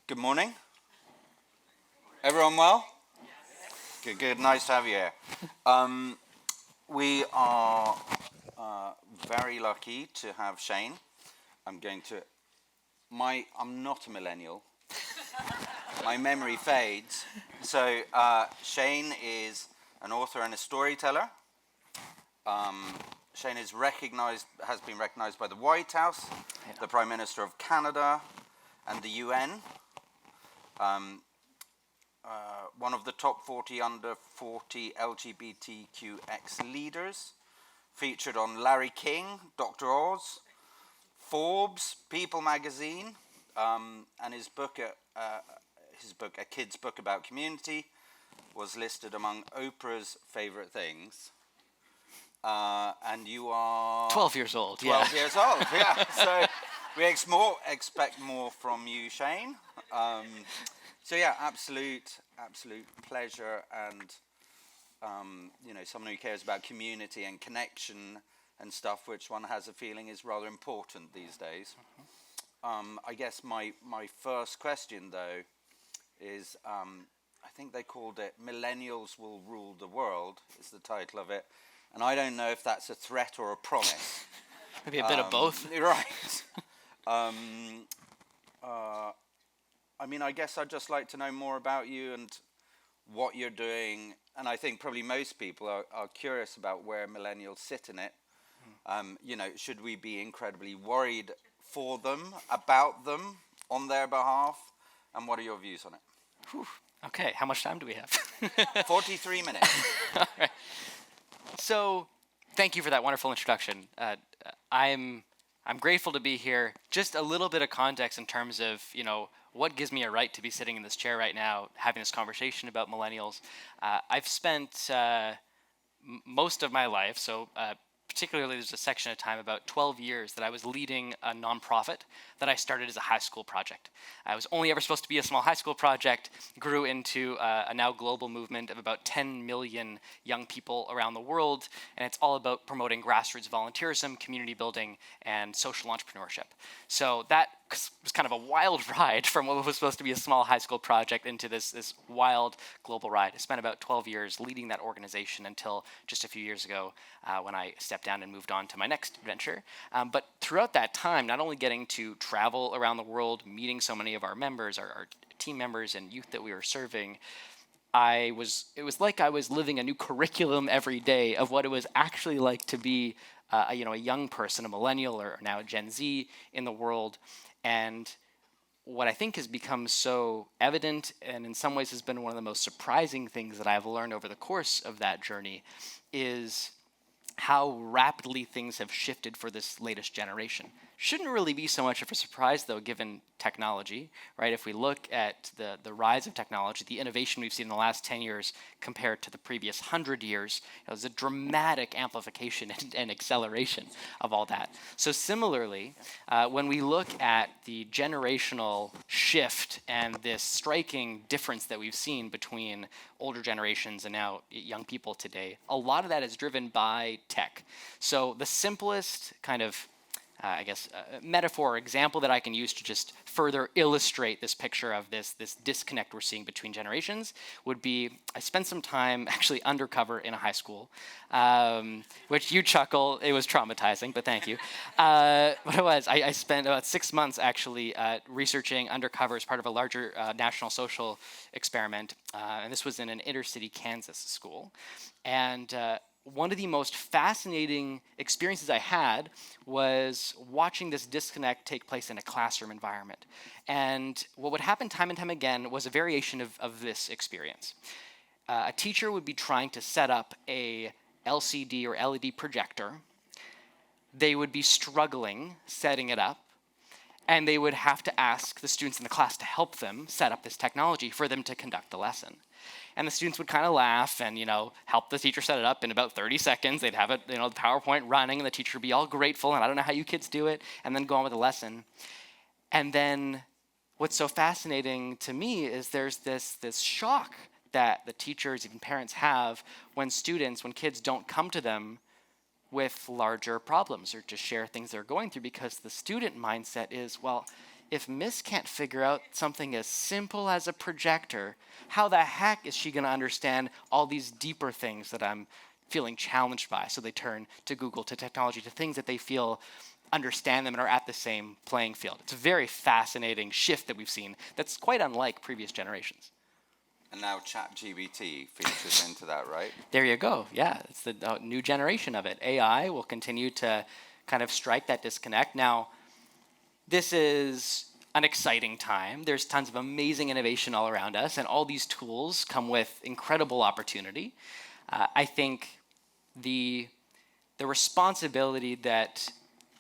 Good morning. Everyone well? Good, good. Nice to have you here. We are very lucky to have Shane. I'm not a millennial. My memory fades. So Shane is an author and a storyteller. Shane has been recognized by the White House, the Prime Minister of Canada, and the UN. One of the top 40 under 40 LGBTQX leaders, featured on Larry King, Dr. Oz, Forbes, People magazine, and his book, A Kid's Book About Community, was listed among Oprah's favorite things. And you are 12 years old. 12 years old, yeah. So we expect more from you, Shane. So yeah, absolute pleasure, and someone who cares about community and connection and stuff, which one has a feeling is rather important these days. I guess my first question though is, I think they called it "Millennials Will Rule the World" is the title of it, and I don't know if that's a threat or a promise. Maybe a bit of both. Right. I guess I'd just like to know more about you and what you're doing. And I think probably most people are curious about where millennials sit in it. Should we be incredibly worried for them, about them, on their behalf? And what are your views on it? Whew. Okay, how much time do we have? 43 minutes. All right. So, thank you for that wonderful introduction. I'm grateful to be here. Just a little bit of context in terms of, what gives me a right to be sitting in this chair right now, having this conversation about millennials. I've spent most of my life, particularly there's a section of time, about 12 years, that I was leading a nonprofit that I started as a high school project. I was only ever supposed to be a small high school project, grew into a now global movement of about 10 million young people around the world, and it's all about promoting grassroots volunteerism, community building, and social entrepreneurship. So that was kind of a wild ride from what was supposed to be a small high school project into this wild global ride. I spent about 12 years leading that organization until just a few years ago when I stepped down and moved on to my next venture. But throughout that time, not only getting to travel around the world, meeting so many of our members, our team members and youth that we were serving, it was like I was living a new curriculum every day of what it was actually like to be a young person, a millennial or now a Gen Z in the world. And what I think has become so evident, and in some ways has been one of the most surprising things that I've learned over the course of that journey, is how rapidly things have shifted for this latest generation. Shouldn't really be so much of a surprise, though, given technology, right? If we look at the rise of technology, the innovation we've seen in the last 10 years compared to the previous 100 years, there's a dramatic amplification and acceleration of all that. So similarly, when we look at the generational shift and this striking difference that we've seen between older generations and now young people today, a lot of that is driven by tech. So the simplest kind of metaphor or example that I can use to just further illustrate this picture of this disconnect we're seeing between generations would be, I spent some time actually undercover in a high school, which you chuckle, it was traumatizing, but thank you. What it was, I spent about 6 months actually researching undercover as part of a larger national social experiment, and this was in an inner-city Kansas school. And one of the most fascinating experiences I had was watching this disconnect take place in a classroom environment. And what would happen time and time again was a variation of this experience. A teacher would be trying to set up a LCD or LED projector. They would be struggling setting it up, and they would have to ask the students in the class to help them set up this technology for them to conduct the lesson. And the students would kind of laugh and, help the teacher set it up in about 30 seconds. They'd have it, the PowerPoint running, and the teacher would be all grateful, and I don't know how you kids do it, and then go on with the lesson. And then what's so fascinating to me is there's this shock that the teachers, even parents, have when kids don't come to them with larger problems or just share things they're going through, because the student mindset is, well, if Miss can't figure out something as simple as a projector, how the heck is she going to understand all these deeper things that I'm feeling challenged by? So they turn to Google, to technology, to things that they feel understand them and are at the same playing field. It's a very fascinating shift that we've seen that's quite unlike previous generations. And now ChatGPT features into that, right? There you go. Yeah, it's the new generation of it. AI will continue to kind of strike that disconnect. Now, this is an exciting time. There's tons of amazing innovation all around us, and all these tools come with incredible opportunity. I think the responsibility that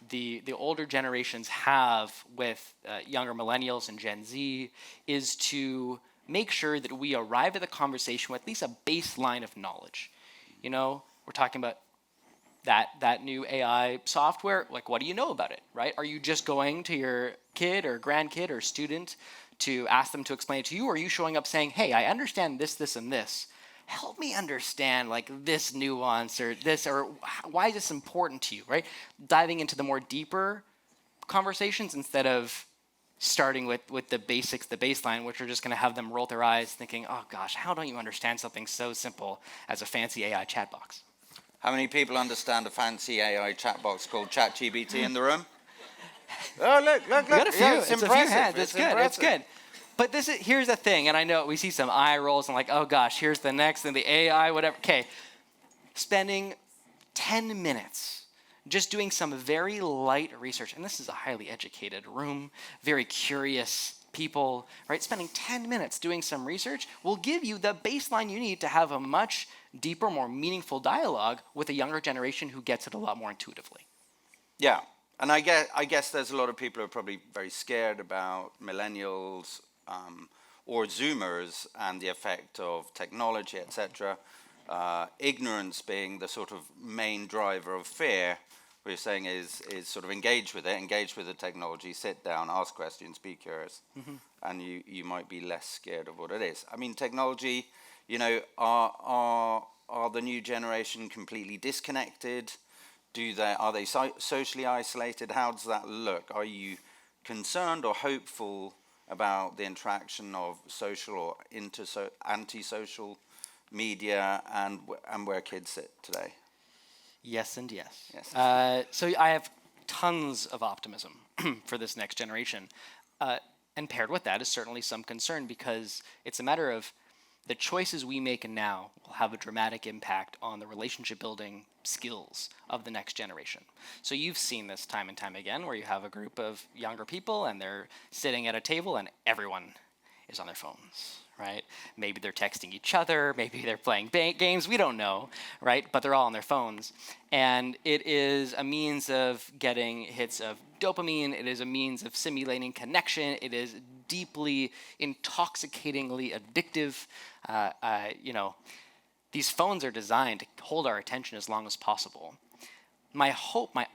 the older generations have with younger millennials and Gen Z is to make sure that we arrive at the conversation with at least a baseline of knowledge. You know, we're talking about that new AI software. Like, what do you know about it, right? Are you just going to your kid or grandkid or student to ask them to explain it to you? Or are you showing up saying, hey, I understand this, this, and this. Help me understand like this nuance or this, or why is this important to you, right? Diving into the more deeper conversations instead of starting with the basics, the baseline, which are just going to have them roll their eyes thinking, oh gosh, how don't you understand something so simple as a fancy AI chat box? How many people understand a fancy AI chat box called ChatGPT in the room? Oh, look. We got a few. Yeah, it's a few impressive. hands. It's good. Impressive. It's good. But here's the thing, and I know we see some eye rolls and like, oh gosh, here's the next, and the AI, whatever. Okay, spending 10 minutes just doing some very light research, and this is a highly educated room, very curious people, right? Spending 10 minutes doing some research will give you the baseline you need to have a much deeper, more meaningful dialogue with a younger generation who gets it a lot more intuitively. Yeah, and I guess there's a lot of people who are probably very scared about millennials or Zoomers and the effect of technology, etc. Ignorance being the sort of main driver of fear. What you're saying is sort of engage with the technology, sit down, ask questions, be curious, and you might be less scared of what it is. I mean, technology, you know, are the new generation completely disconnected? Are they socially isolated? How does that look? Are you concerned or hopeful about the interaction of social or antisocial media and where kids sit today? Yes and yes. Yes. So I have tons of optimism for this next generation. And paired with that is certainly some concern, because it's a matter of the choices we make now will have a dramatic impact on the relationship building skills of the next generation. So you've seen this time and time again, where you have a group of younger people and they're sitting at a table and everyone is on their phones, right? Maybe they're texting each other, maybe they're playing games, we don't know, right? But they're all on their phones. And it is a means of getting hits of dopamine, it is a means of simulating connection, it is deeply, intoxicatingly addictive. You know, these phones are designed to hold our attention as long as possible. My hope, my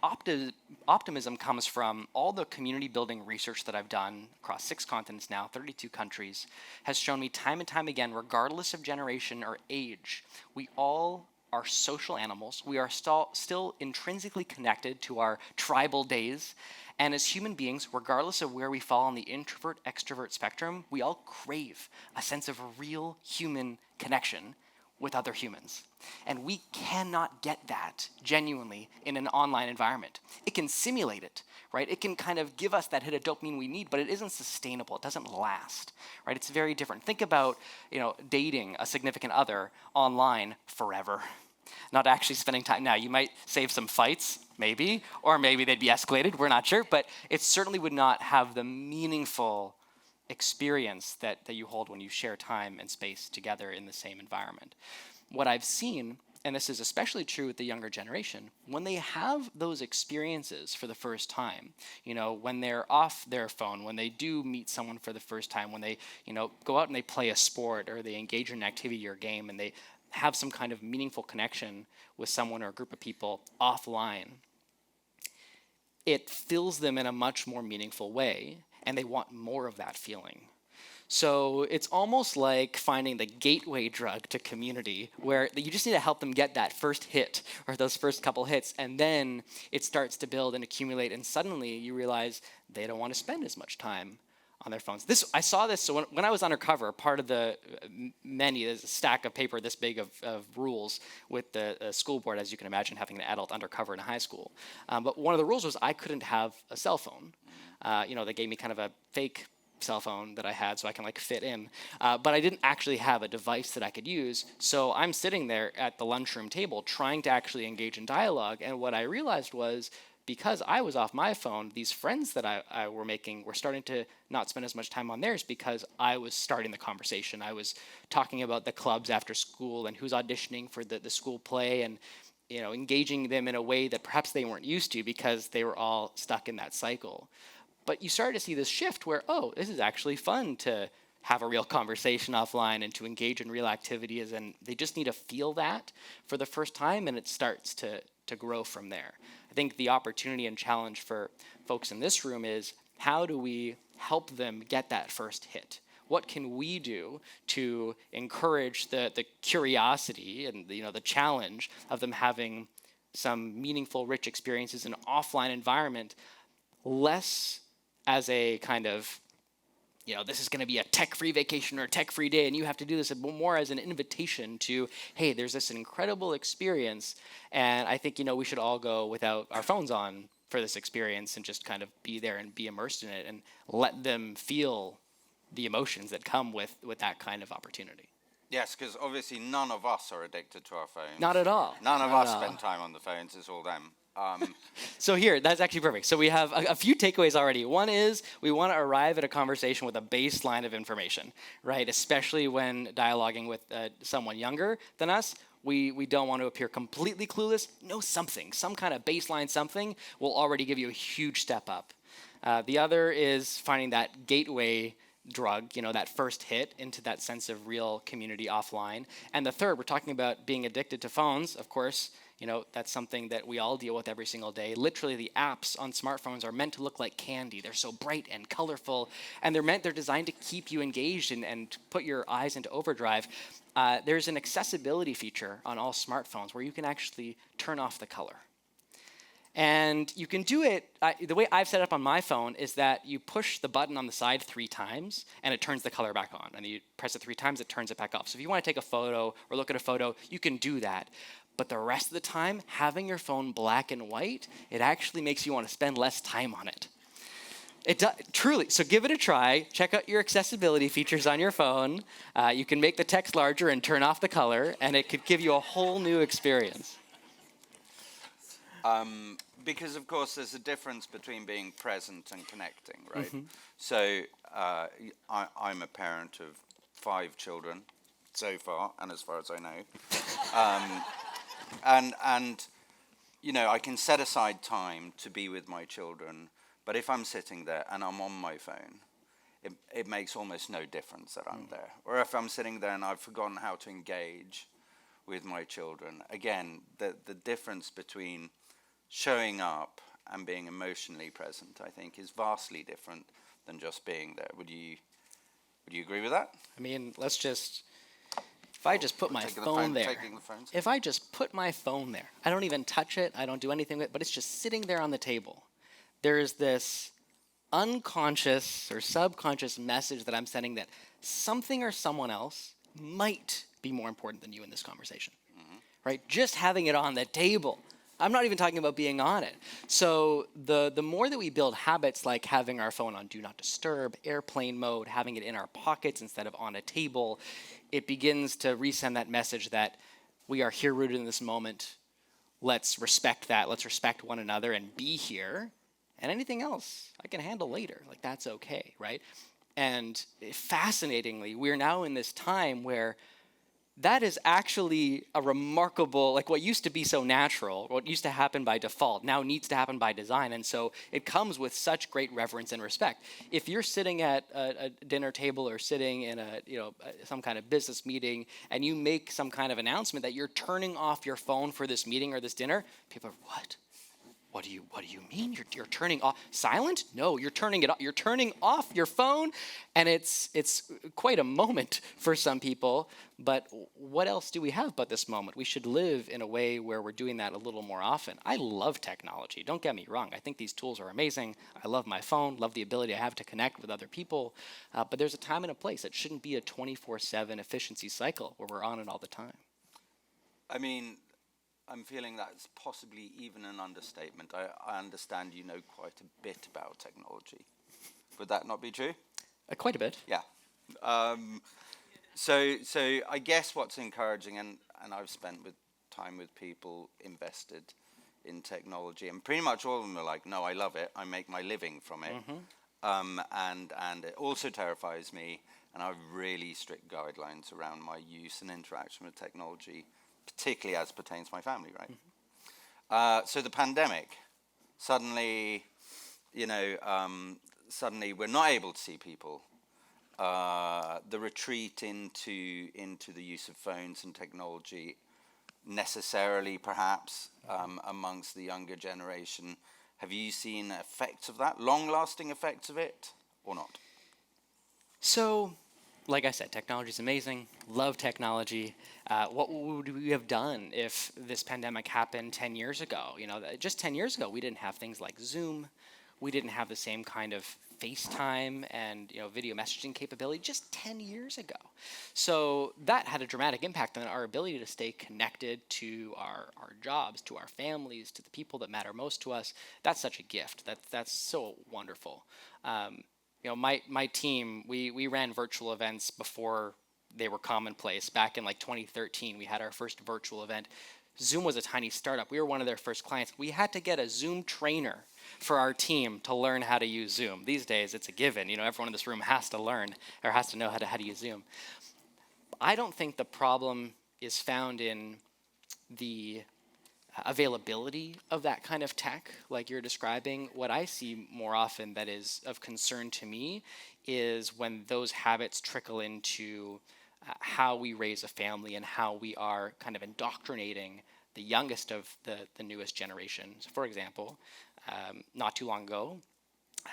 optimism comes from all the community building research that I've done across 6 continents now, 32 countries, has shown me time and time again, regardless of generation or age, we all are social animals. We are still intrinsically connected to our tribal days. And as human beings, regardless of where we fall on the introvert-extrovert spectrum, we all crave a sense of real human connection with other humans. And we cannot get that genuinely in an online environment. It can simulate it, right? It can kind of give us that hit of dopamine we need, but it isn't sustainable. It doesn't last, right? It's very different. Think about, you know, dating a significant other online forever. Not actually spending time. Now, you might save some fights, maybe, or maybe they'd be escalated. We're not sure, but it certainly would not have the meaningful experience that you hold when you share time and space together in the same environment. What I've seen, and this is especially true with the younger generation, when they have those experiences for the first time, you know, when they're off their phone, when they do meet someone for the first time, when they, you know, go out and they play a sport or they engage in an activity or game and they have some kind of meaningful connection with someone or a group of people offline, it fills them in a much more meaningful way, and they want more of that feeling. So it's almost like finding the gateway drug to community, where you just need to help them get that first hit or those first couple hits, and then it starts to build and accumulate, and suddenly you realize they don't want to spend as much time on their phones. I saw this, so when I was undercover, part of the menu is a stack of paper this big of rules with the school board, as you can imagine, having an adult undercover in high school. But one of the rules was I couldn't have a cell phone. They gave me kind of a fake cell phone that I had so I can fit in. But I didn't actually have a device that I could use. So I'm sitting there at the lunchroom table trying to actually engage in dialogue. And what I realized was, because I was off my phone, these friends that I were making were starting to not spend as much time on theirs because I was starting the conversation. I was talking about the clubs after school and who's auditioning for the school play, and engaging them in a way that perhaps they weren't used to because they were all stuck in that cycle. But you started to see this shift where, oh, this is actually fun to have a real conversation offline and to engage in real activities, and they just need to feel that for the first time, and it starts to grow from there. I think the opportunity and challenge for folks in this room is, how do we help them get that first hit? What can we do to encourage the curiosity and the challenge of them having some meaningful, rich experiences in an offline environment, less as a kind of, this is going to be a tech-free vacation or a tech-free day, and you have to do this, but more as an invitation to, hey, there's this incredible experience, and I think, we should all go without our phones on for this experience and just kind of be there and be immersed in it and let them feel the emotions that come with that kind of opportunity. Yes, because obviously none of us are addicted to our phones. Not at all. None of us spend time on the phones. It's all them. So here, that's actually perfect. So we have a few takeaways already. One is we want to arrive at a conversation with a baseline of information, right? Especially when dialoguing with someone younger than us. We don't want to appear completely clueless. Know something, some kind of baseline something will already give you a huge step up. The other is finding that gateway drug, that first hit into that sense of real community offline. And the third, we're talking about being addicted to phones, of course. That's something that we all deal with every single day. Literally, the apps on smartphones are meant to look like candy. They're so bright and colorful, and they're designed to keep you engaged and put your eyes into overdrive. There's an accessibility feature on all smartphones where you can actually turn off the color. And you can do it, the way I've set it up on my phone is that you push the button on the side 3 times, and it turns the color back on. And you press it 3 times, it turns it back off. So if you want to take a photo or look at a photo, you can do that. But the rest of the time, having your phone black and white, it actually makes you want to spend less time on it. It does, truly. So give it a try. Check out your accessibility features on your phone. You can make the text larger and turn off the color, and it could give you a whole new experience. Because, of course, there's a difference between being present and connecting, right? Mm-hmm. So I'm a parent of 5 children so far, and as far as I know. And I can set aside time to be with my children, but if I'm sitting there and I'm on my phone, it makes almost no difference that I'm there. Or if I'm sitting there and I've forgotten how to engage with my children, again, the difference between showing up and being emotionally present, I think, is vastly different than just being there. Would you agree with that? I mean, if I just put my phone there, if I just put my phone there, I don't even touch it, I don't do anything with it, but it's just sitting there on the table. There's this unconscious or subconscious message that I'm sending that something or someone else might be more important than you in this conversation, right? Just having it on the table. I'm not even talking about being on it. So the more that we build habits like having our phone on Do Not Disturb, airplane mode, having it in our pockets instead of on a table, it begins to resend that message that we are here rooted in this moment. Let's respect that. Let's respect one another and be here. And anything else I can handle later. That's okay, right? And fascinatingly, we're now in this time where that is actually a remarkable, what used to be so natural, what used to happen by default, now needs to happen by design. And so it comes with such great reverence and respect. If you're sitting at a dinner table or sitting in some kind of business meeting and you make some kind of announcement that you're turning off your phone for this meeting or this dinner, people are, what? what do you mean? You're turning off silent? No, you're turning it off. You're turning off your phone. And it's quite a moment for some people. But what else do we have but this moment? We should live in a way where we're doing that a little more often. I love technology. Don't get me wrong. I think these tools are amazing. I love my phone, love the ability I have to connect with other people. But there's a time and a place. It shouldn't be a 24/7 efficiency cycle where we're on it all the time. I mean, I'm feeling that's possibly even an understatement. I understand you know quite a bit about technology. Would that not be true? Quite a bit. Yeah. So I guess what's encouraging, and I've spent time with people invested in technology, and pretty much all of them are like, no, I love it. I make my living from it. And it also terrifies me, and I have really strict guidelines around my use and interaction with technology, particularly as pertains to my family, right? So the pandemic, suddenly, suddenly we're not able to see people. The retreat into the use of phones and technology, necessarily perhaps amongst the younger generation. Have you seen effects of that, long-lasting effects of it, or not? So, like I said, technology is amazing. Love technology. What would we have done if this pandemic happened 10 years ago? Just 10 years ago, we didn't have things like Zoom. We didn't have the same kind of FaceTime and video messaging capability just 10 years ago. So that had a dramatic impact on our ability to stay connected to our jobs, to our families, to the people that matter most to us. That's such a gift. That's so wonderful. My team, we ran virtual events before they were commonplace. Back in 2013, we had our first virtual event. Zoom was a tiny startup. We were one of their first clients. We had to get a Zoom trainer for our team to learn how to use Zoom. These days, it's a given. Everyone in this room has to learn or has to know how to use Zoom. I don't think the problem is found in the availability of that kind of tech like you're describing. What I see more often that is of concern to me is when those habits trickle into how we raise a family and how we are kind of indoctrinating the youngest of the newest generation. So for example, not too long ago,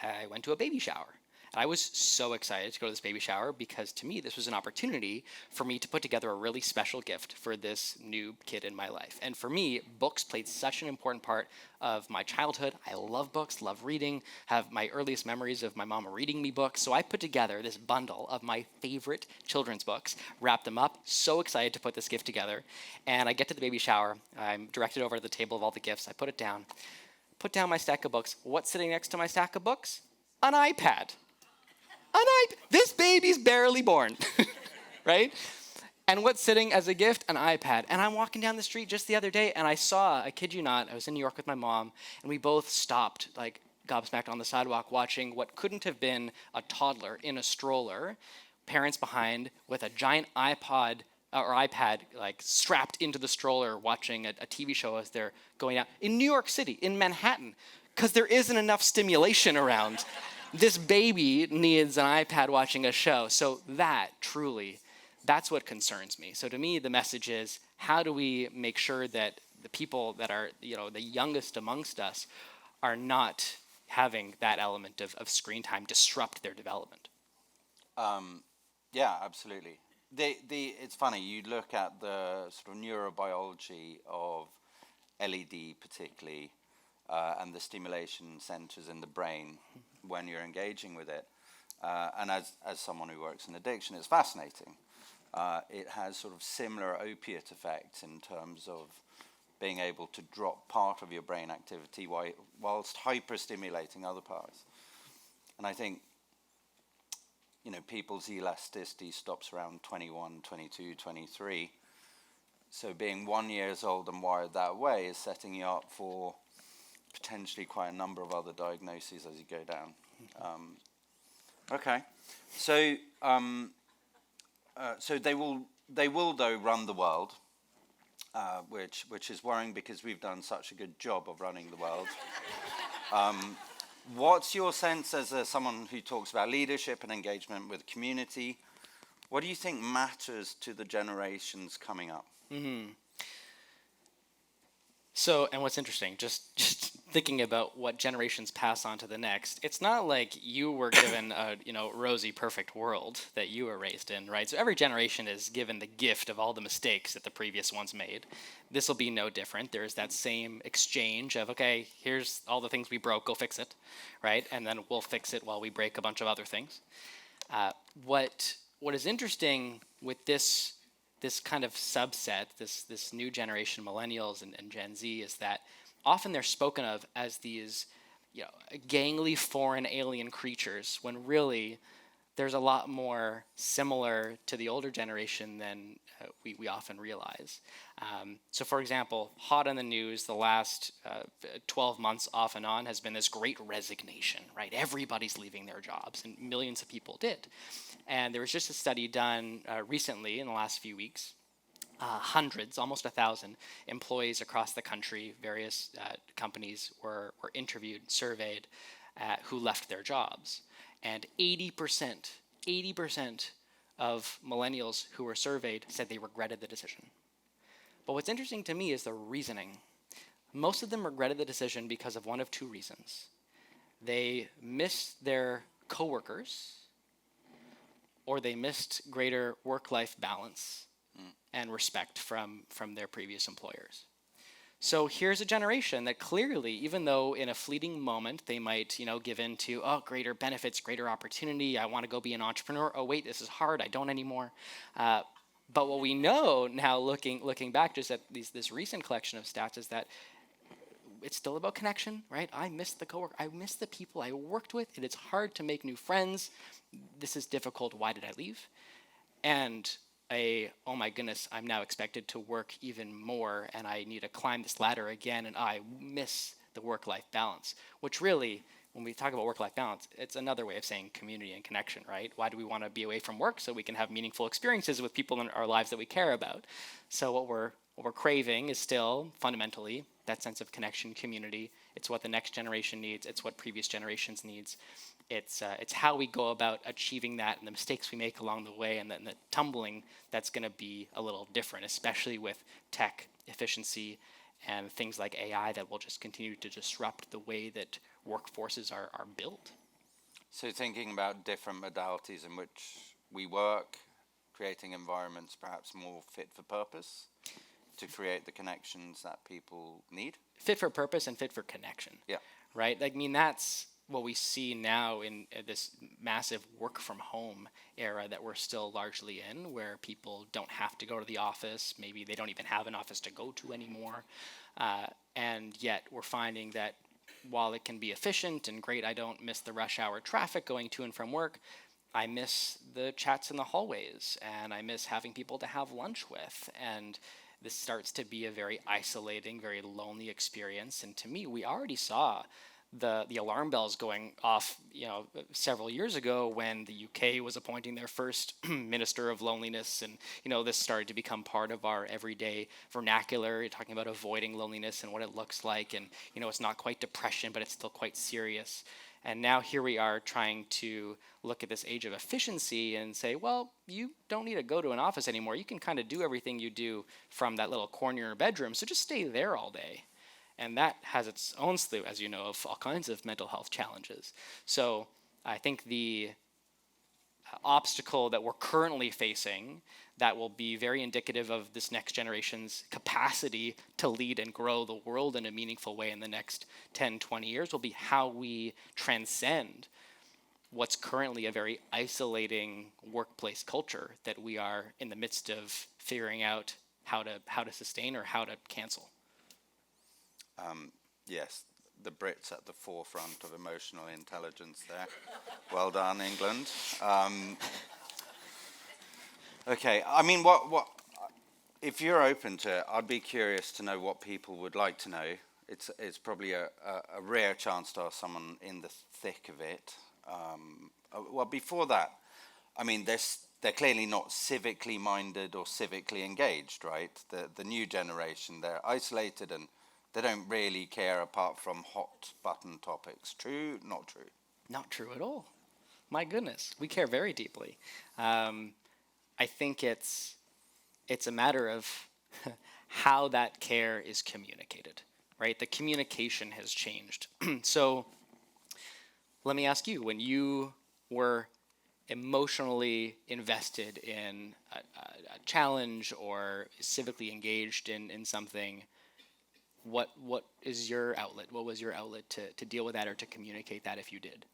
I went to a baby shower. And I was so excited to go to this baby shower because to me, this was an opportunity for me to put together a really special gift for this new kid in my life. And for me, books played such an important part of my childhood. I love books, love reading, have my earliest memories of my mom reading me books. So I put together this bundle of my favorite children's books, wrapped them up, so excited to put this gift together. And I get to the baby shower. I'm directed over to the table of all the gifts. I put it down, put down my stack of books. What's sitting next to my stack of books? An iPad. This baby's barely born, right? And what's sitting as a gift? An iPad. And I'm walking down the street just the other day, and I saw, I kid you not, I was in New York with my mom, and we both stopped, gobsmacked on the sidewalk, watching what couldn't have been a toddler in a stroller, parents behind with a giant iPad, strapped into the stroller, watching a TV show as they're going out. In New York City, in Manhattan, because there isn't enough stimulation around. This baby needs an iPad watching a show. So that's what concerns me. So to me, the message is, how do we make sure that the people that are, the youngest amongst us are not having that element of screen time disrupt their development? Yeah, absolutely. It's funny, you look at the sort of neurobiology of LED particularly, and the stimulation centers in the brain when you're engaging with it. And as someone who works in addiction, it's fascinating. It has sort of similar opiate effects in terms of being able to drop part of your brain activity whilst hyper-stimulating other parts. And I think, people's elasticity stops around 21, 22, 23. So being 1 year old and wired that way is setting you up for potentially quite a number of other diagnoses as you go down. Okay, so so they will though run the world, which is worrying because we've done such a good job of running the world. What's your sense as someone who talks about leadership and engagement with community? What do you think matters to the generations coming up? So, and what's interesting, just thinking about what generations pass on to the next, it's not like you were given a rosy perfect world that you were raised in, right? So every generation is given the gift of all the mistakes that the previous ones made. This will be no different. There's that same exchange of, okay, here's all the things we broke, go fix it, right? And then we'll fix it while we break a bunch of other things. What is interesting with this kind of subset, this new generation, millennials and Gen Z, is that often they're spoken of as these, gangly foreign alien creatures, when really there's a lot more similar to the older generation than we often realize. So, for example, hot on the news the last 12 months off and on has been this great resignation, right? Everybody's leaving their jobs, and millions of people did. And there was just a study done recently in the last few weeks. Hundreds, almost 1,000 employees across the country, various companies were interviewed, surveyed, who left their jobs. And 80% of millennials who were surveyed said they regretted the decision. But what's interesting to me is the reasoning. Most of them regretted the decision because of one of two reasons. They missed their coworkers, or they missed greater work-life balance and respect from their previous employers. So here's a generation that clearly, even though in a fleeting moment they might, give in to, greater benefits, greater opportunity, I want to go be an entrepreneur, oh wait, this is hard, I don't anymore. But what we know now, looking back just at this recent collection of stats, is that it's still about connection, right? I miss the coworker, I miss the people I worked with, and it's hard to make new friends. This is difficult, why did I leave? And oh my goodness, I'm now expected to work even more, and I need to climb this ladder again, and I miss the work-life balance, which really, when we talk about work-life balance, it's another way of saying community and connection, right? Why do we want to be away from work? So we can have meaningful experiences with people in our lives that we care about. So what we're craving is still fundamentally that sense of connection, community. It's what the next generation needs. It's what previous generations needs. It's how we go about achieving that, and the mistakes we make along the way, and the tumbling that's going to be a little different, especially with tech efficiency and things like AI that will just continue to disrupt the way that workforces are built. So thinking about different modalities in which we work, creating environments perhaps more fit for purpose to create the connections that people need. Fit for purpose and fit for connection. Yeah. Right? That's what we see now in this massive work from home era that we're still largely in, where people don't have to go to the office. Maybe they don't even have an office to go to anymore. And yet we're finding that while it can be efficient and great, I don't miss the rush hour traffic going to and from work, I miss the chats in the hallways, and I miss having people to have lunch with. And this starts to be a very isolating, very lonely experience. And to me, we already saw the alarm bells going off, several years ago when the UK was appointing their first minister of loneliness, and this started to become part of our everyday vernacular. You're talking about avoiding loneliness and what it looks like, and it's not quite depression, but it's still quite serious. And now here we are trying to look at this age of efficiency and say, well, you don't need to go to an office anymore. You can kind of do everything you do from that little corner in your bedroom, so just stay there all day. And that has its own slew, as you know, of all kinds of mental health challenges. So I think the obstacle that we're currently facing that will be very indicative of this next generation's capacity to lead and grow the world in a meaningful way in the next 10, 20 years will be how we transcend what's currently a very isolating workplace culture that we are in the midst of figuring out how to sustain or how to cancel. Yes, the Brits at the forefront of emotional intelligence there. Well done, England. Okay, I mean, what? If you're open to it, I'd be curious to know what people would like to know. It's probably a rare chance to ask someone in the thick of it. Well, before that, I mean, they're clearly not civically minded or civically engaged, right? The new generation, they're isolated and they don't really care apart from hot button topics. True? Not true? Not true at all. My goodness, we care very deeply. I think it's a matter of how that care is communicated, right? The communication has changed. So let me ask you, when you were emotionally invested in a challenge or civically engaged in something, what is your outlet? What was your outlet to deal with that or to communicate that if you did?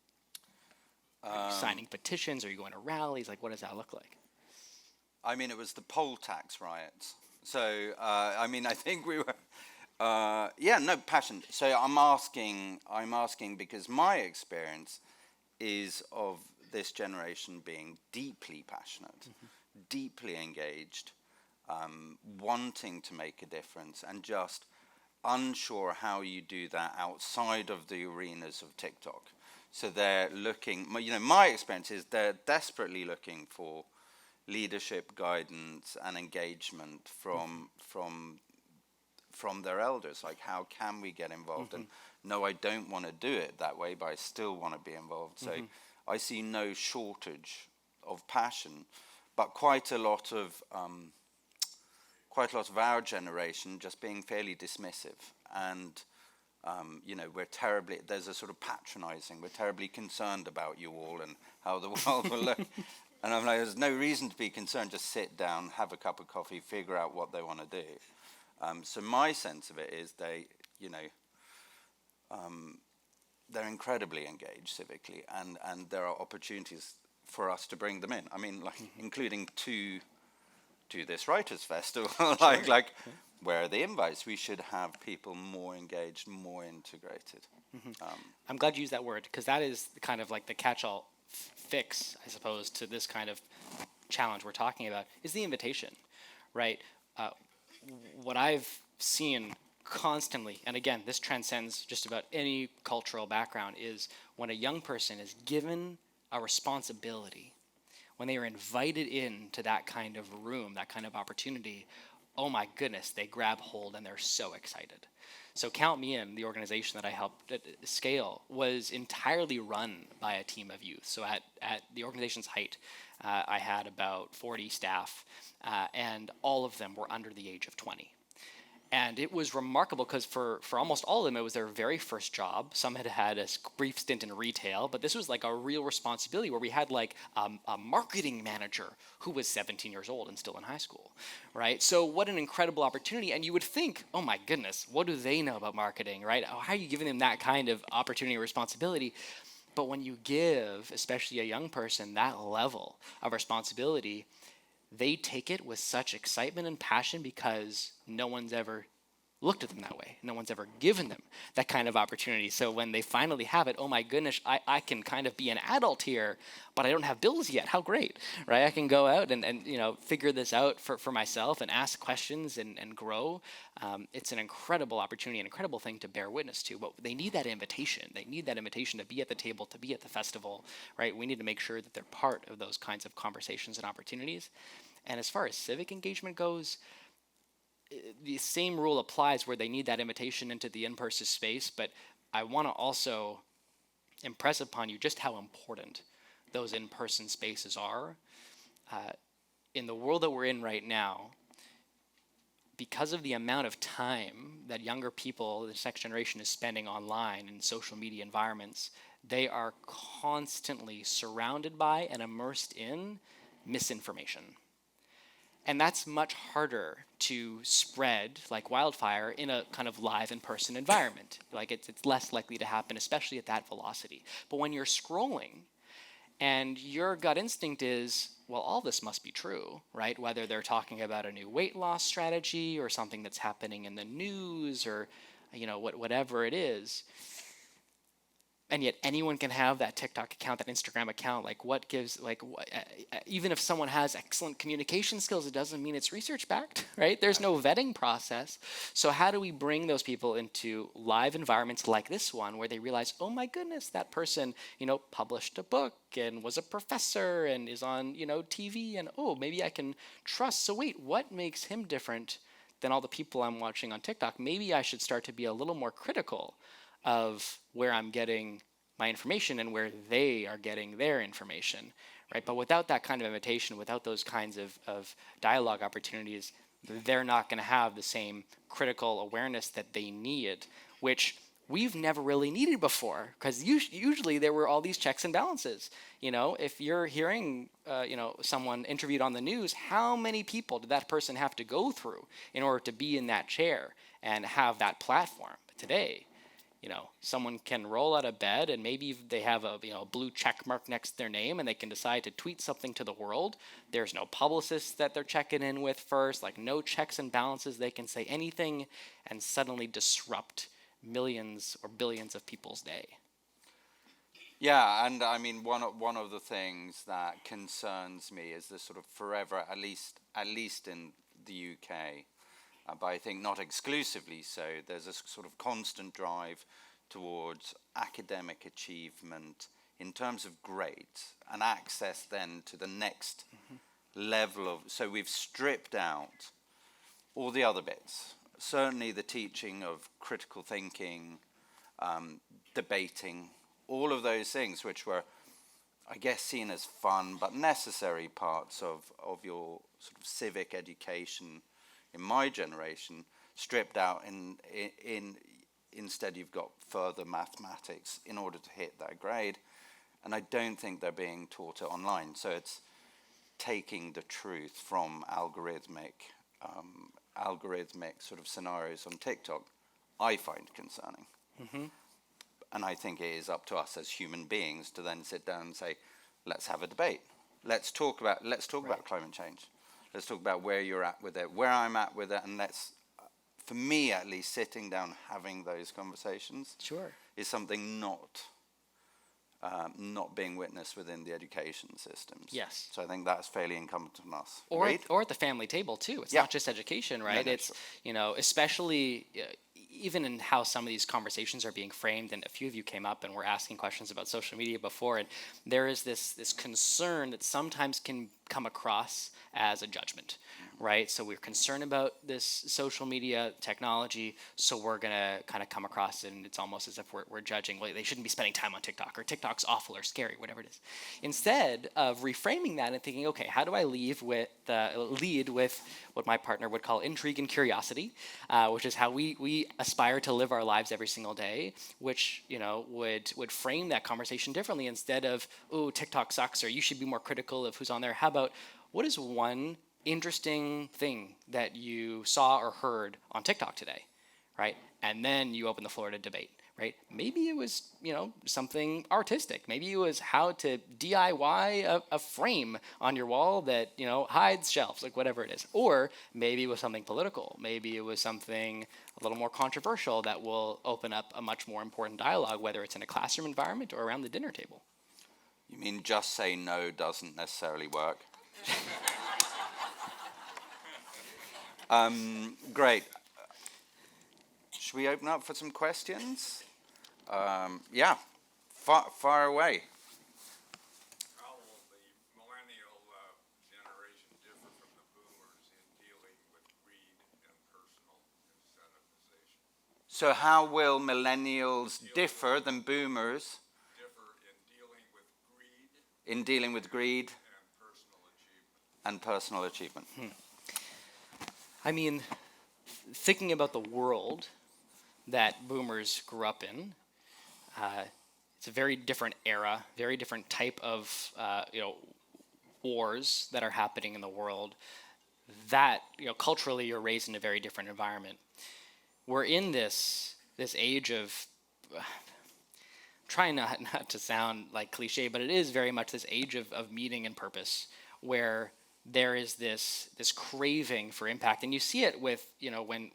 Are you signing petitions? Are you going to rallies? Like, what does that look like? I mean, it was the poll tax riots. So, I mean, I think we were, passion. So I'm asking because my experience is of this generation being deeply passionate, deeply engaged, wanting to make a difference, and just unsure how you do that outside of the arenas of TikTok. So they're looking, my experience is they're desperately looking for leadership, guidance, and engagement from their elders. Like, how can we get involved? And no, I don't want to do it that way, but I still want to be involved. So I see no shortage of passion, but quite a lot of our generation just being fairly dismissive. And there's a sort of patronizing, we're terribly concerned about you all and how the world will look. And I'm like, there's no reason to be concerned, just sit down, have a cup of coffee, figure out what they want to do. So my sense of it is they're incredibly engaged civically, and there are opportunities for us to bring them in. I mean, like, including to this Writers' Festival, where are the invites? We should have people more engaged, more integrated. I'm glad you used that word, because that is kind of like the catch-all fix, I suppose, to this kind of challenge we're talking about, is the invitation, right? What I've seen constantly, and again, this transcends just about any cultural background, is when a young person is given a responsibility, when they are invited into that kind of room, that kind of opportunity, oh my goodness, they grab hold and they're so excited. So Count Me In, the organization that I helped scale, was entirely run by a team of youth. So at the organization's height, I had about 40 staff, and all of them were under the age of 20. And it was remarkable because for almost all of them, it was their very first job. Some had had a brief stint in retail, but this was like a real responsibility where we had like a marketing manager who was 17 years old and still in high school, right? So what an incredible opportunity. And you would think, oh my goodness, what do they know about marketing, right? How are you giving them that kind of opportunity and responsibility? But when you give, especially a young person, that level of responsibility, they take it with such excitement and passion because no one's ever looked at them that way. No one's ever given them that kind of opportunity. So when they finally have it, oh my goodness, I can kind of be an adult here, but I don't have bills yet. How great, right? I can go out and figure this out for myself and ask questions and grow. It's an incredible opportunity, an incredible thing to bear witness to. But they need that invitation. They need that invitation to be at the table, to be at the festival, right? We need to make sure that they're part of those kinds of conversations and opportunities. And as far as civic engagement goes, the same rule applies where they need that invitation into the in-person space, but I want to also impress upon you just how important those in-person spaces are. In the world that we're in right now, because of the amount of time that younger people, this next generation, is spending online in social media environments, they are constantly surrounded by and immersed in misinformation. And that's much harder to spread like wildfire in a kind of live in-person environment. Like it's less likely to happen, especially at that velocity. But when you're scrolling and your gut instinct is, well, all this must be true, right? Whether they're talking about a new weight loss strategy or something that's happening in the news or, whatever it is. And yet anyone can have that TikTok account, that Instagram account. Like what gives, even if someone has excellent communication skills, it doesn't mean it's research backed, right? There's no vetting process. So how do we bring those people into live environments like this one where they realize, oh my goodness, that person, published a book and was a professor and is on, TV and, oh, maybe I can trust. So wait, what makes him different than all the people I'm watching on TikTok? Maybe I should start to be a little more critical of where I'm getting my information and where they are getting their information, right? But without that kind of invitation, without those kinds of dialogue opportunities, they're not going to have the same critical awareness that they need, which we've never really needed before, because usually there were all these checks and balances. If you're hearing, someone interviewed on the news, how many people did that person have to go through in order to be in that chair and have that platform? But today, someone can roll out of bed and maybe they have a blue check mark next to their name and they can decide to tweet something to the world. There's no publicist that they're checking in with first, like no checks and balances. They can say anything and suddenly disrupt millions or billions of people's day. Yeah, and I mean one of the things that concerns me is the sort of forever, at least in the UK, but I think not exclusively so, there's a sort of constant drive towards academic achievement in terms of grades and access then to the next level of, so we've stripped out all the other bits. Certainly the teaching of critical thinking, debating, all of those things which were, I guess, seen as fun but necessary parts of your sort of civic education in my generation, stripped out in instead you've got further mathematics in order to hit that grade, and I don't think they're being taught it online. So it's taking the truth from algorithmic sort of scenarios on TikTok, I find concerning. And I think it is up to us as human beings to then sit down and say, let's have a debate. Let's talk about climate change. Let's talk about where you're at with it, where I'm at with it, and let's, for me at least, sitting down having those conversations is something not being witnessed within the education systems. Yes. So I think that's fairly incumbent on us. Or at the family table too. It's not just education, right? No, it's especially even in how some of these conversations are being framed. And a few of you came up and were asking questions about social media before, and there is this concern that sometimes can come across as a judgment, right? So we're concerned about this social media technology, so we're gonna kind of come across it, and it's almost as if we're judging, well, they shouldn't be spending time on TikTok, or TikTok's awful or scary, whatever it is. Instead of reframing that and thinking, okay, how do I lead with what my partner would call intrigue and curiosity, which is how we aspire to live our lives every single day, which would frame that conversation differently. Instead of, oh, TikTok sucks, or you should be more critical of who's on there, how about, what is one interesting thing that you saw or heard on TikTok today, right? And then you open the floor to debate, right? Maybe it was, something artistic. Maybe it was how to DIY a frame on your wall that, hides shelves, like whatever it is. Or maybe it was something political. Maybe it was something a little more controversial that will open up a much more important dialogue, whether it's in a classroom environment or around the dinner table. You mean just say no doesn't necessarily work? Great. Should we open up for some questions? Yeah, far away. How will the millennial generation differ from the boomers in dealing with greed and personal incentivization? So how will millennials differ than boomers Differ in dealing with greed and personal achievement. and personal achievement? I mean, thinking about the world that boomers grew up in, it's a very different era, very different type of wars that are happening in the world. That culturally, you're raised in a very different environment. We're in this age of trying not to sound like cliche, but it is very much this age of meaning and purpose, where there is this craving for impact. And you see it with, when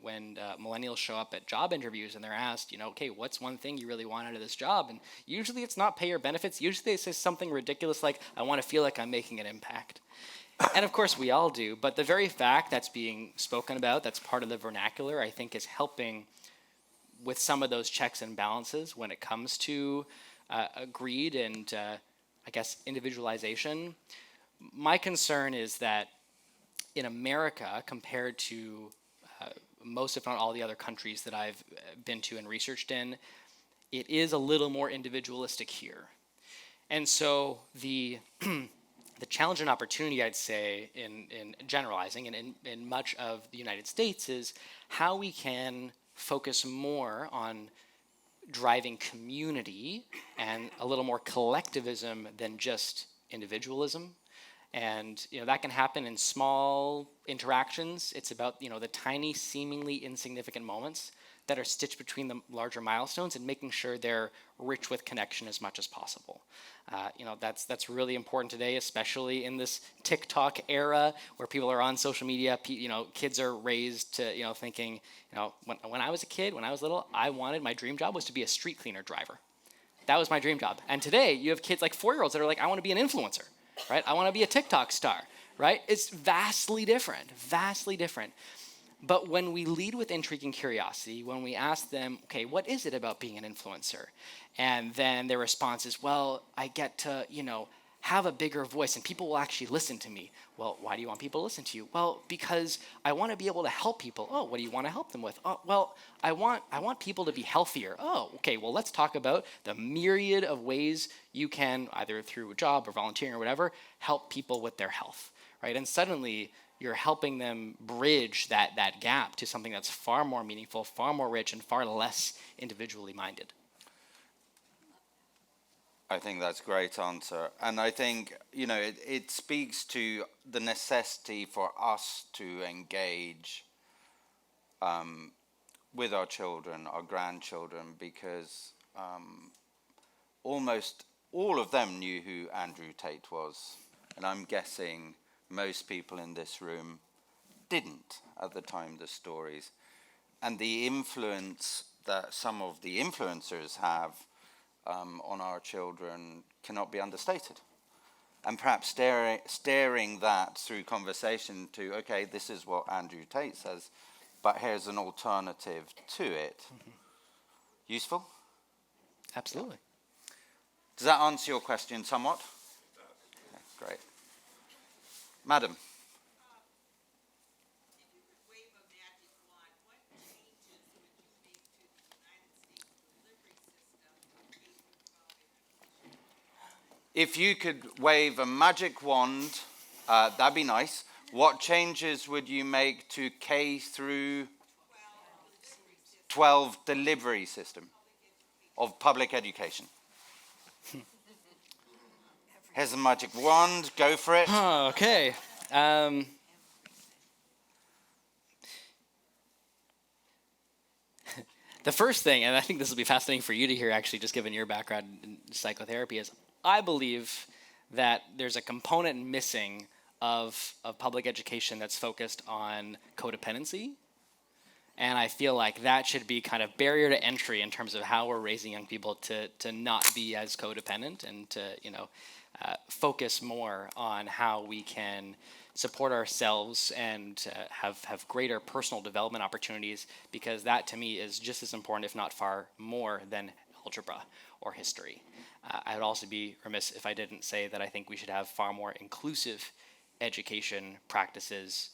millennials show up at job interviews and they're asked, okay, what's one thing you really want out of this job? And usually it's not pay or benefits. Usually they say something ridiculous like, I want to feel like I'm making an impact. And of course we all do, but the very fact that's being spoken about, that's part of the vernacular, I think is helping with some of those checks and balances when it comes to greed and, I guess, individualization. My concern is that in America, compared to most, if not all, the other countries that I've been to and researched in, it is a little more individualistic here. And so the The challenge and opportunity, I'd say, in generalizing and in much of the United States, is how we can focus more on driving community and a little more collectivism than just individualism. And that can happen in small interactions. It's about the tiny, seemingly insignificant moments that are stitched between the larger milestones and making sure they're rich with connection as much as possible. That's really important today, especially in this TikTok era where people are on social media. Kids are raised to thinking, when I was a kid, when I was little, my dream job was to be a street cleaner driver. That was my dream job. And today you have kids like 4-year-olds that are like, I want to be an influencer, right? I want to be a TikTok star, right? It's vastly different. But when we lead with intrigue and curiosity, when we ask them, okay, what is it about being an influencer? And then their response is, well, I get to, have a bigger voice and people will actually listen to me. Well, why do you want people to listen to you? Well, because I want to be able to help people. Oh, what do you want to help them with? Oh, well, I want people to be healthier. Oh, okay, well, let's talk about the myriad of ways you can, either through a job or volunteering or whatever, help people with their health, right? And suddenly you're helping them bridge that gap to something that's far more meaningful, far more rich, and far less individually minded. I think that's a great answer. And I think, it speaks to the necessity for us to engage with our children, our grandchildren, because almost all of them knew who Andrew Tate was. And I'm guessing most people in this room didn't at the time the stories. And the influence that some of the influencers have on our children cannot be understated. And perhaps staring that through conversation to, okay, this is what Andrew Tate says, but here's an alternative to it. Mm-hmm. Useful? Absolutely. Does that answer your question somewhat? Okay, great. Madam. If you could wave a magic wand, that'd be nice. What changes would you make to K through 12 delivery system of public education? Here's a magic wand. Go for it. Okay. The first thing, and I think this will be fascinating for you to hear, actually, just given your background in psychotherapy, is I believe that there's a component missing of public education that's focused on codependency. And I feel like that should be kind of barrier to entry in terms of how we're raising young people to not be as codependent and to, focus more on how we can support ourselves and have greater personal development opportunities, because that to me is just as important, if not far more, than algebra or history. I would also be remiss if I didn't say that I think we should have far more inclusive education practices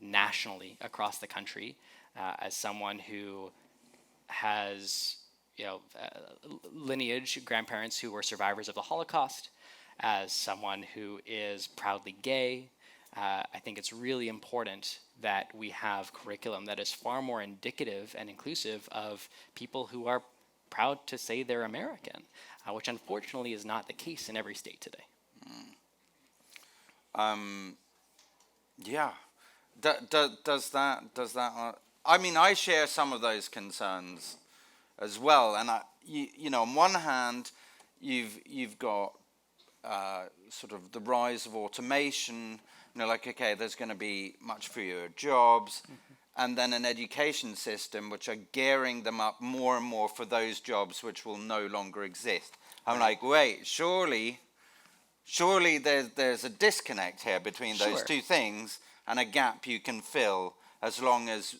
nationally across the country. As someone who has lineage, grandparents who were survivors of the Holocaust, as someone who is proudly gay, I think it's really important that we have curriculum that is far more indicative and inclusive of people who are proud to say they're American, which unfortunately is not the case in every state today. Yeah. Does that? I mean, I share some of those concerns as well. And on one hand, you've got sort of the rise of automation. Okay, there's going to be much fewer jobs, and then an education system which are gearing them up more and more for those jobs which will no longer exist. I'm like, wait, surely there's a disconnect here between those two things, and a gap you can fill as long as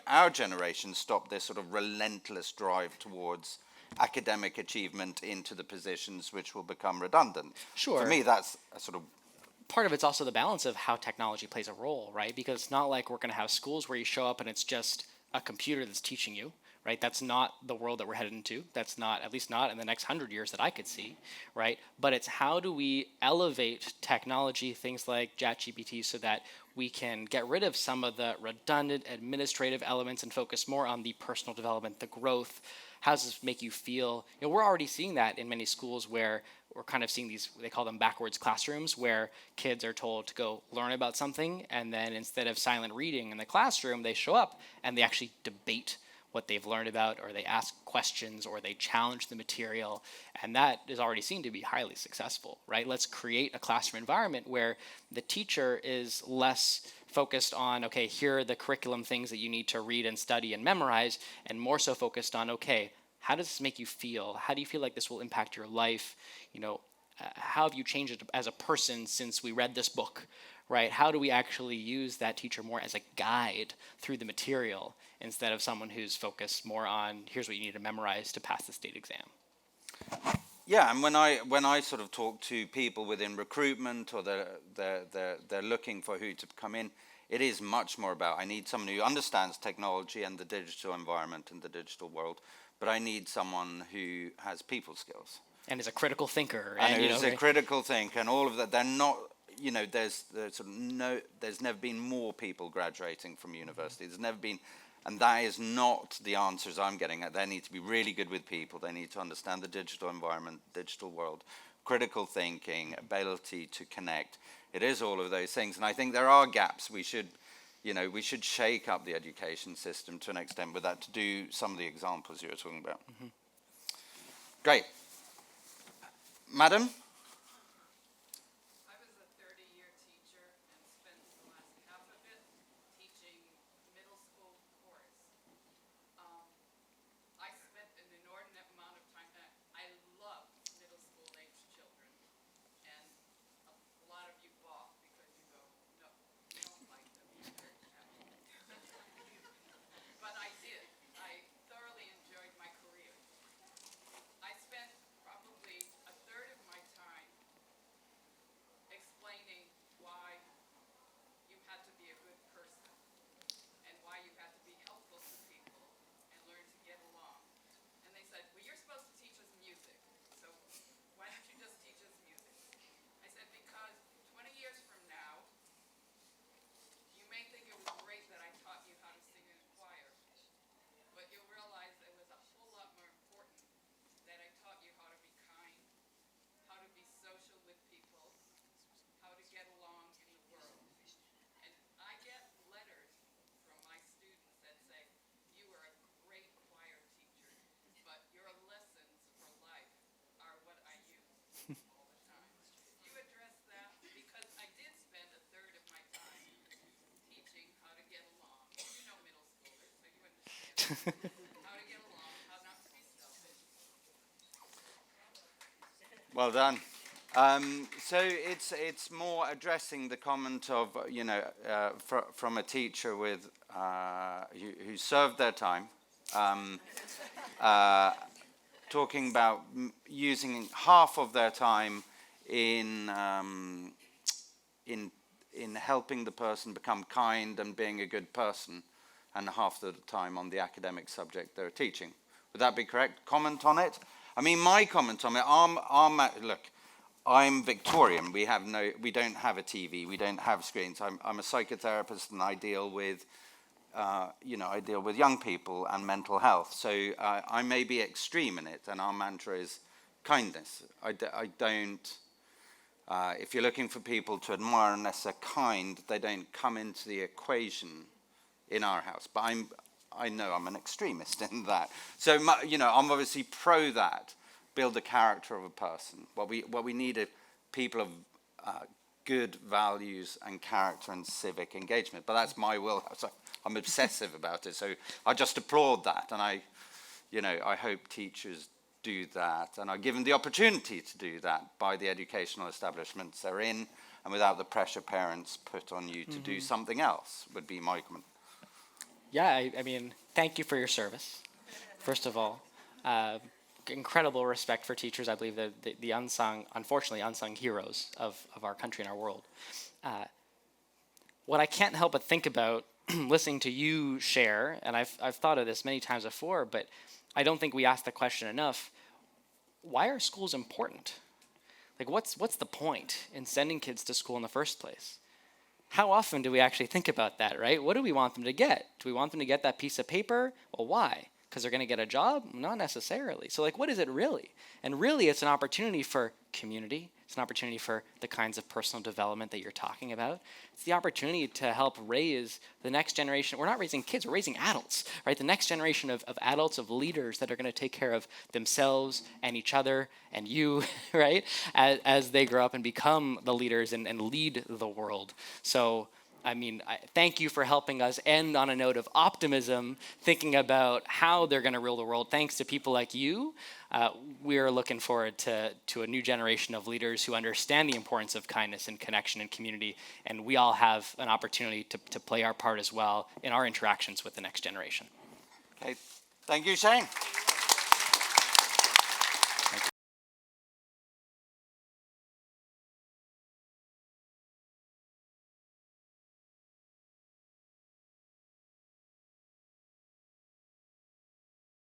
our generation stop this sort of relentless drive towards academic achievement into the positions which will become redundant. Sure. For me, that's a sort of part of it's also the balance of how technology plays a role, right? Because it's not like we're going to have schools where you show up and it's just a computer that's teaching you, right? That's not the world that we're headed into. That's not, at least not in the next 100 years that I could see, right? But it's how do we elevate technology, things like ChatGPT, so that we can get rid of some of the redundant administrative elements and focus more on the personal development, the growth. How does this make you feel? We're already seeing that in many schools where we're kind of seeing these, they call them backwards classrooms, where kids are told to go learn about something, and then instead of silent reading in the classroom, they show up and they actually debate what they've learned about, or they ask questions, or they challenge the material, and that is already seen to be highly successful, right? Let's create a classroom environment where the teacher is less focused on, okay, here are the curriculum things that you need to read and study and memorize, and more so focused on, okay, how does this make you feel? How do you feel like this will impact your life? How have you changed as a person since we read this book, right? How do we actually use that teacher more as a guide through the material instead of someone who's focused more on, here's what you need to memorize to pass the state exam? Yeah, and when I sort of talk to people within recruitment, or they're looking for who to come in, it is much more about, I need someone who understands technology and the digital environment and the digital world, but I need someone who has people skills. And is a critical thinker. And who's a critical thinker and all of that. They're not, there's never been more people graduating from university. There's never been, and that is not the answers I'm getting at. They need to be really good with people. They need to understand the digital environment, digital world, critical thinking, ability to connect. It is all of those things. And I think there are gaps. We should shake up the education system to an extent with that, to do some of the examples you were talking about. Mm-hmm. Great. Madam? I was a 30-year teacher and spent the last half of it teaching middle school chorus. I spent an inordinate amount of time. I love middle school age children, and a lot of you balk because you go, no, you don't like them. You're very happy. But I did. I thoroughly enjoyed my career. I spent probably a third of my time explaining why you had to be a good person and why you had to be helpful to people and learn to get along. And they said, well, you're supposed to teach us music, so why don't you just teach us music? I said, because 20 years from now, you may think it was great that I taught you how to sing in a choir, but you'll realize it was a whole lot more important that I taught you how to be kind, how to be social with people, how to get along in the world. And I get letters from my students that say, you were a great choir teacher, but your lessons for life are what I use all the time. You address that, because I did spend a third of my time teaching how to get along. You know middle schoolers, so you understand. How to get along, how not to be selfish. Well done. So it's more addressing the comment of, from a teacher with who served their time, talking about using half of their time in helping the person become kind and being a good person, and half the time on the academic subject they're teaching. Would that be correct? Comment on it? I mean, my comment on it, look, I'm Victorian. We don't have a TV. We don't have screens. I'm a psychotherapist, and I deal with, young people and mental health. So I may be extreme in it, and our mantra is kindness. I don't. If you're looking for people to admire unless they're kind, they don't come into the equation in our house. But I know I'm an extremist in that. So I'm obviously pro that. Build the character of a person. What we need are people of good values and character and civic engagement. But that's my wheelhouse. I'm obsessive about it. So I just applaud that, and I hope teachers do that, and are given the opportunity to do that by the educational establishments they're in, and without the pressure parents put on you to do something else, would be my comment. Yeah, I mean, thank you for your service, first of all. Incredible respect for teachers. I believe the unfortunately unsung heroes of our country and our world. What I can't help but think about listening to you share, and I've thought of this many times before, but I don't think we ask the question enough. Why are schools important? Like, what's the point in sending kids to school in the first place? How often do we actually think about that, right? What do we want them to get? Do we want them to get that piece of paper? Well, why? Because they're going to get a job? Not necessarily. So, like, what is it really? And really, it's an opportunity for community. It's an opportunity for the kinds of personal development that you're talking about. It's the opportunity to help raise the next generation. We're not raising kids, we're raising adults, right? The next generation of adults, of leaders that are going to take care of themselves and each other and you, right? As they grow up and become the leaders and lead the world. So, I mean, thank you for helping us end on a note of optimism, thinking about how they're going to rule the world. Thanks to people like you, we're looking forward to a new generation of leaders who understand the importance of kindness and connection and community. And we all have an opportunity to play our part as well in our interactions with the next generation. Okay. Thank you, Shane.